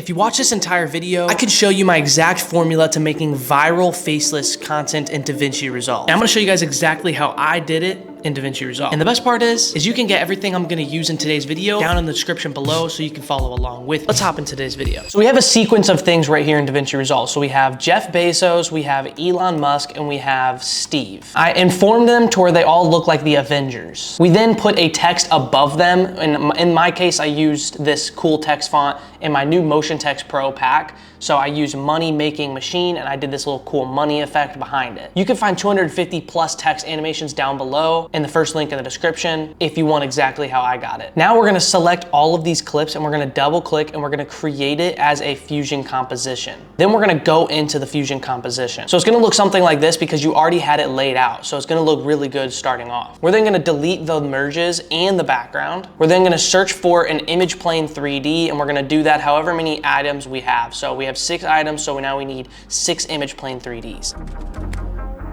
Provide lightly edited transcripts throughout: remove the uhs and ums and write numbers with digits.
If you watch this entire video, I could show you my exact formula to making viral faceless content in DaVinci Resolve. And I'm gonna show you guys exactly how I did it in DaVinci Resolve. And the best part is you can get everything I'm gonna use in today's video down in the description below so you can follow along with. Let's hop into today's video. So we have a sequence of things right here in DaVinci Resolve. So we have Jeff Bezos, we have Elon Musk, and we have Steve. I informed them to where they all look like the Avengers. We then put a text above them. And in my case, I used this cool text font in my new MotionText Pro pack. So I used money making machine and I did this little cool money effect behind it. You can find 250 plus text animations down below in the first link in the description if you want exactly how I got it. Now we're gonna select all of these clips and we're gonna double click and we're gonna create it as a fusion composition. Then we're gonna go into the fusion composition. So it's gonna look something like this because you already had it laid out. So it's gonna look really good starting off. We're then gonna delete the merges and the background. We're then gonna search for an image plane 3D and we're gonna do that however many items we have. So we have 6 items, so now we need 6 image plane 3Ds.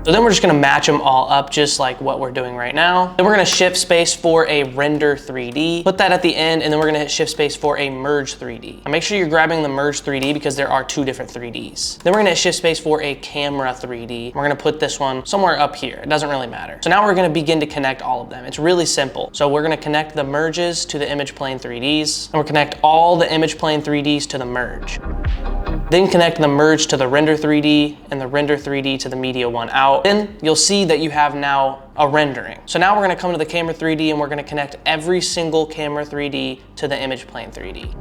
So then we're just gonna match them all up just like what we're doing right now. Then we're gonna shift space for a render 3D, put that at the end, and then we're gonna hit shift space for a merge 3D. Now make sure you're grabbing the merge 3D because there are 2 different 3Ds. Then we're gonna hit shift space for a camera 3D. We're gonna put this one somewhere up here. It doesn't really matter. So now we're gonna begin to connect all of them. It's really simple. So we're gonna connect the merges to the image plane 3Ds, and we'll connect all the image plane 3Ds to the merge. Then connect the merge to the render 3D and the render 3D to the media one out. Then you'll see that you have now a rendering. So now we're gonna come to the camera 3D and we're gonna connect every single camera 3D to the image plane 3D.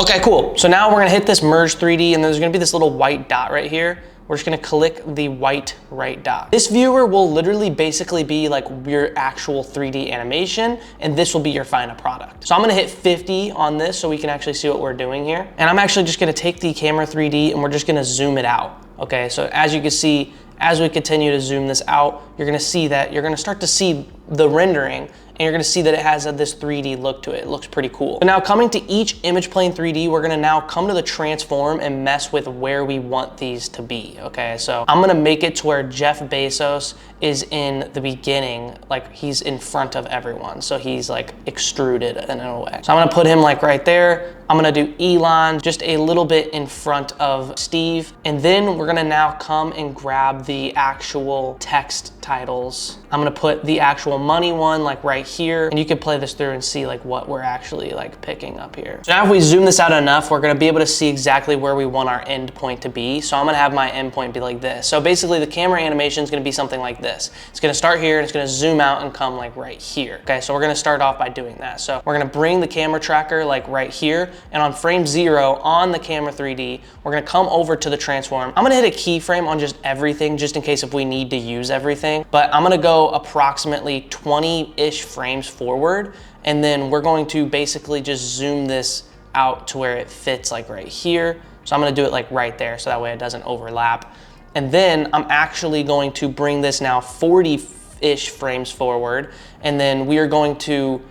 Okay, cool. So now we're gonna hit this merge 3D and there's gonna be this little white dot right here. We're just gonna click the white right dot. This viewer will literally basically be like your actual 3D animation, and this will be your final product. So I'm gonna hit 50 on this so we can actually see what we're doing here. And I'm actually just gonna take the camera 3D and we're just gonna zoom it out. Okay, so as you can see, as we continue to zoom this out, you're gonna see that you're gonna start to see the rendering and you're gonna see that it has this 3D look to it. It looks pretty cool. So now coming to each image plane 3D, we're gonna now come to the transform and mess with where we want these to be, okay? So I'm gonna make it to where Jeff Bezos is in the beginning, like he's in front of everyone. So he's like extruded in a way. So I'm gonna put him like right there. I'm gonna do Elon just a little bit in front of Steve. And then we're gonna now come and grab the actual text titles. I'm gonna put the actual money one like right here. And you can play this through and see like what we're actually like picking up here. So now if we zoom this out enough, we're gonna be able to see exactly where we want our end point to be. So I'm gonna have my end point be like this. So basically the camera animation is gonna be something like this. It's gonna start here and it's gonna zoom out and come like right here. Okay, so we're gonna start off by doing that. So we're gonna bring the camera tracker like right here, and on frame 0 on the camera 3D, we're gonna come over to the transform. I'm gonna hit a keyframe on just everything just in case if we need to use everything, but I'm gonna go approximately 20-ish frames forward, and then we're going to basically just zoom this out to where it fits like right here. So I'm gonna do it like right there so that way it doesn't overlap. And then I'm actually going to bring this now 40-ish frames forward, and then we are going to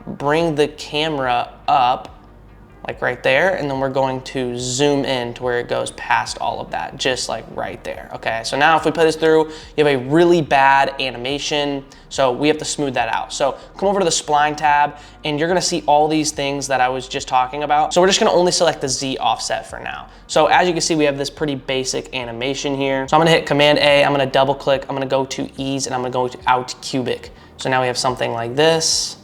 bring the camera up like right there, and then we're going to zoom in to where it goes past all of that, just like right there, okay? So now if we put this through, you have a really bad animation, so we have to smooth that out. So come over to the spline tab, and you're gonna see all these things that I was just talking about. So we're just gonna only select the Z offset for now. So as you can see, we have this pretty basic animation here. So I'm gonna hit Command A, I'm gonna double click, I'm gonna go to ease, and I'm gonna go to out cubic. So now we have something like this.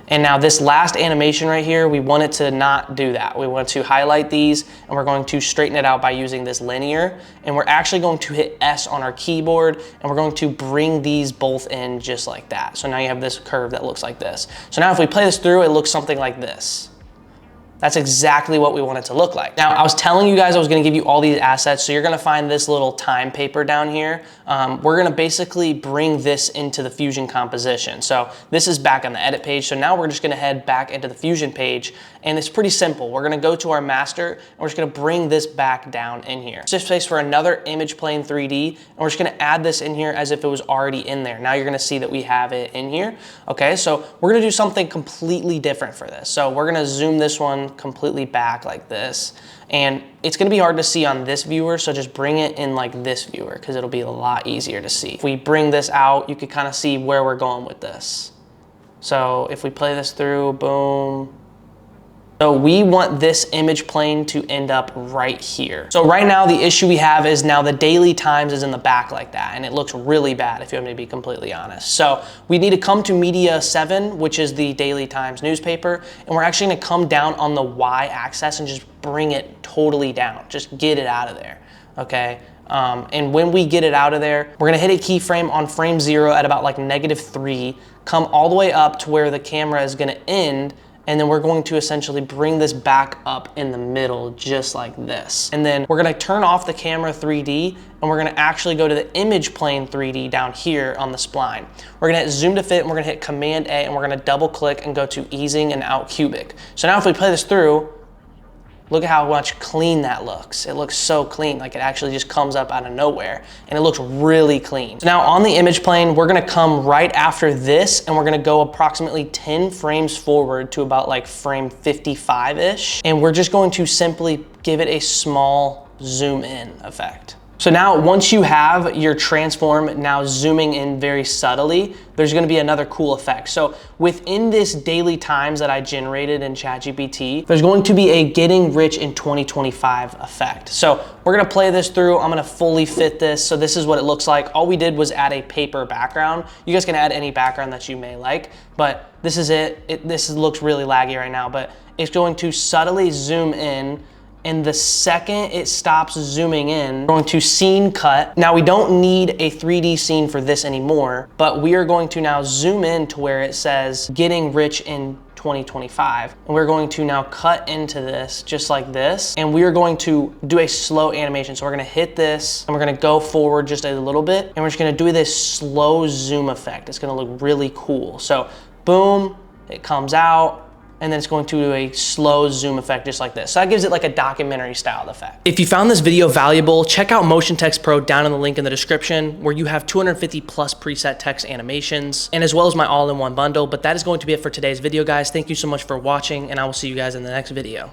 And now this last animation right here, we want it to not do that. We want to highlight these and we're going to straighten it out by using this linear. And we're actually going to hit S on our keyboard and we're going to bring these both in just like that. So now you have this curve that looks like this. So now if we play this through, it looks something like this. That's exactly what we want it to look like. Now, I was telling you guys I was gonna give you all these assets, so you're gonna find this little time paper down here. We're gonna basically bring this into the Fusion composition. So this is back on the edit page, so now we're just gonna head back into the Fusion page, and it's pretty simple. We're gonna go to our master, and we're just gonna bring this back down in here. Shift space for another image plane 3D, and we're just gonna add this in here as if it was already in there. Now you're gonna see that we have it in here. Okay, so we're gonna do something completely different for this. So we're gonna zoom this one completely back like this, and it's gonna be hard to see on this viewer, so just bring it in like this viewer because it'll be a lot easier to see. If we bring this out, you can kind of see where we're going with this. So if we play this through, boom, So we want this image plane to end up right here. So right now the issue we have is now the daily times is in the back like that, and it looks really bad if you want me to be completely honest. So we need to come to Media 7, which is the Daily Times newspaper, and we're actually gonna come down on the Y axis and just bring it totally down. Just get it out of there, okay? And when we get it out of there, we're gonna hit a keyframe on frame 0 at about like -3, come all the way up to where the camera is gonna end, and then we're going to essentially bring this back up in the middle, just like this. And then we're gonna turn off the camera 3D, and we're gonna actually go to the image plane 3D down here on the spline. We're gonna hit zoom to fit, and we're gonna hit Command A, and we're gonna double click and go to easing and out cubic. So now if we play this through, look at how much clean that looks. It looks so clean, like it actually just comes up out of nowhere, and it looks really clean. So now on the image plane, we're gonna come right after this, and we're gonna go approximately 10 frames forward to about like frame 55-ish, and we're just going to simply give it a small zoom in effect. So now once you have your transform now zooming in very subtly, there's gonna be another cool effect. So within this daily times that I generated in ChatGPT, there's going to be a getting rich in 2025 effect. So we're gonna play this through. I'm gonna fully fit this. So this is what it looks like. All we did was add a paper background. You guys can add any background that you may like, but this is it. This looks really laggy right now, but it's going to subtly zoom in. And the second it stops zooming in, we're going to scene cut. Now we don't need a 3D scene for this anymore, but we are going to now zoom in to where it says getting rich in 2025. And we're going to now cut into this just like this. And we are going to do a slow animation. So we're gonna hit this and we're gonna go forward just a little bit. And we're just gonna do this slow zoom effect. It's gonna look really cool. So boom, it comes out. And then it's going to do a slow zoom effect just like this. So that gives it like a documentary style effect. If you found this video valuable, check out MotionText Pro down in the link in the description, where you have 250 plus preset text animations, and as well as my all-in-one bundle. But that is going to be it for today's video, guys. Thank you so much for watching, and I will see you guys in the next video.